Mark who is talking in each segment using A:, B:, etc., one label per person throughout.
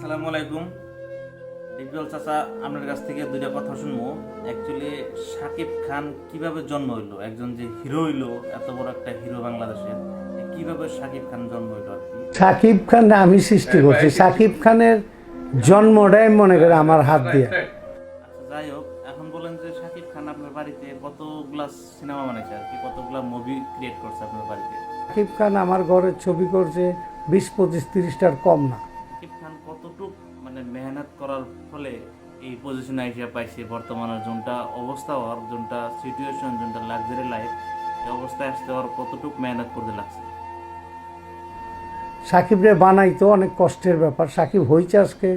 A: আসসালামু আলাইকুম। ডিপজল চাচা, আপনার কাছ থেকে দুইটা কথা শুনবো। অ্যাকচুয়ালি শাকিব খান কিভাবে জন্ম হইলো, একজন যে হিরো হইলো, এত বড় একটা হিরো বাংলাদেশের, কিভাবে শাকিব খান জন্ম হইলো আর কি?
B: সাকিব খান আমি সৃষ্টি করছি। সাকিব খানের জন্মটাই মনে করে আমার হাত দিয়ে।
A: আচ্ছা, যাই হোক, এখন বলেন যে শাকিব খান আপনার বাড়িতে কতগুলা সিনেমা বানাইছে আর কি, কতগুলা মুভি ক্রিয়েট করছে আপনার বাড়িতে?
B: সাকিব খান আমার ঘরের ছবি করছে 20-25-30টার কম না।
A: শাকিব খান কতটুক মানে মেহনত করার ফলে এই পজিশনে আইসা পাইছে, বর্তমানে যোনটা অবস্থা হওয়ার, যোনটা সিচুয়েশন, যোনটা লাক্সারি লাইফ, এই অবস্থায় আসতে হওয়ার কতটুক মেহনত করতে লাগছে?
B: সাকিবরে বানাইতো অনেক কষ্টের ব্যাপার। সাকিব হয়েছে আজকে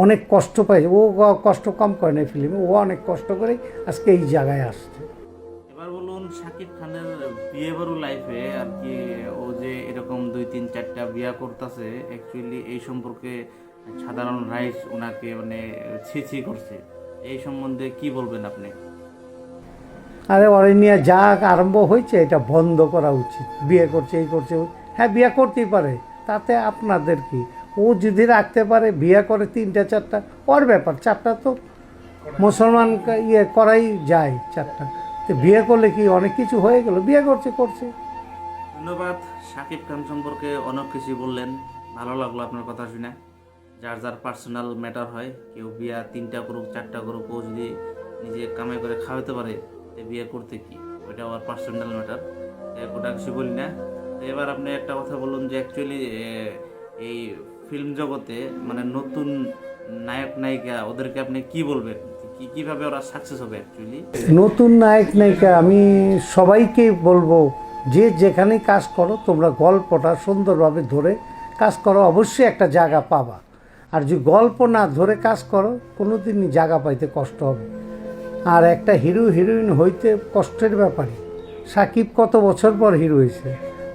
B: অনেক কষ্ট পাইছে। ও কষ্ট কম করে না ফিল্মে, ও অনেক কষ্ট করে আজকে এই জায়গায় আসছে।
A: এবার বলুন, শাকিব খানের বিয়ে বারু লাইফে আর কি, ও যে এরকম 2-3-4টা বিয়া করতেছে, অ্যাকচুয়ালি এই সম্পর্কে সাধারণ রাইস ওনাকে মানে ছি করছে। এই সম্বন্ধে কি বলবেন আপনি?
B: আরে ওরে নিয়ে যা আরম্ভ হয়েছে এটা বন্ধ করা উচিত। বিয়ে করছে, এই করছে, হ্যাঁ বিয়ে করতেই পারে, তাতে আপনাদের কি? ও যদি রাখতে পারে, বিয়ে করে 3-4টা, ওর ব্যাপার। 4টা তো মুসলমান করাই যায়, 4টা। তো বিয়ে করলে কি অনেক কিছু হয়ে গেল? বিয়ে করছে করছে।
A: ধন্যবাদ। শাকিব খান সম্পর্কে অনেক কিছু বললেন, ভালো লাগলো আপনার কথা শুনে। যার যার পার্সোনাল ম্যাটার হয়, কেউ বিয়া 3টা করুক 4টা করুক, ও যদি নিজে কামাই করে খাওয়াতে পারে, তো বিয়ে করতে কি, ওইটা আমার পার্সোনাল ম্যাটার, ওটা কিছু বলি না। তো এবার আপনি একটা কথা বলুন যে অ্যাকচুয়ালি এই ফিল্ম জগতে মানে নতুন নায়ক নায়িকা, ওদেরকে আপনি কি বলবেন, কিভাবে ওরা সাকসেস হবে অ্যাকচুয়ালি?
B: নতুন নায়ক নায়িকা আমি সবাইকে বলবো, যে যেখানেই কাজ করো তোমরা গল্পটা সুন্দরভাবে ধরে কাজ করো, অবশ্যই একটা জায়গা পাবা। আর যদি গল্প না ধরে কাজ করো, কোনো দিনই জায়গা পাইতে কষ্ট হবে। আর একটা হিরো হিরোইন হইতে কষ্টের ব্যাপারই। সাকিব কত বছর পর হিরো হয়েছে?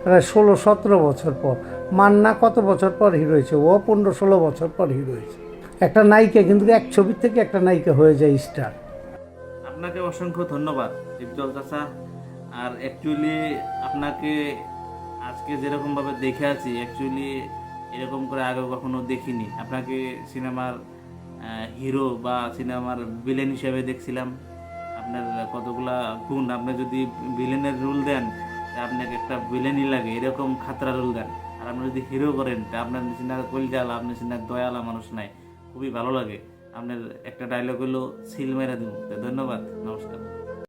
B: প্রায় 16-17 বছর পর। মান্না কত বছর পর হিরো হয়েছে? ও 15-16 বছর পর হিরো হয়েছে। একটা নায়িকা কিন্তু এক ছবির থেকে একটা নায়িকা হয়ে যায় স্টার।
A: আপনাকে অসংখ্য ধন্যবাদ দীপজল চাচা। আর অ্যাকচুয়ালি আপনাকে আজকে যেরকমভাবে দেখে আছি, অ্যাকচুয়ালি এরকম করে আগে কখনো দেখিনি। আপনাকে সিনেমার হিরো বা সিনেমার ভিলেন হিসেবে দেখছিলাম। আপনার কতগুলা গুণ, আপনি যদি ভিলেনের রোল দেন তা আপনাকে একটা ভিলেনই লাগে, এরকম খাতরা রোল দেন। আর আপনি যদি হিরো করেন তা আপনার সিনার কলিজালা, আপনার সিনার দয়ালা মানুষ নাই, খুবই ভালো লাগে। আপনার একটা ডায়লগ হলো সিল মেরা দিব। ধন্যবাদ, নমস্কার।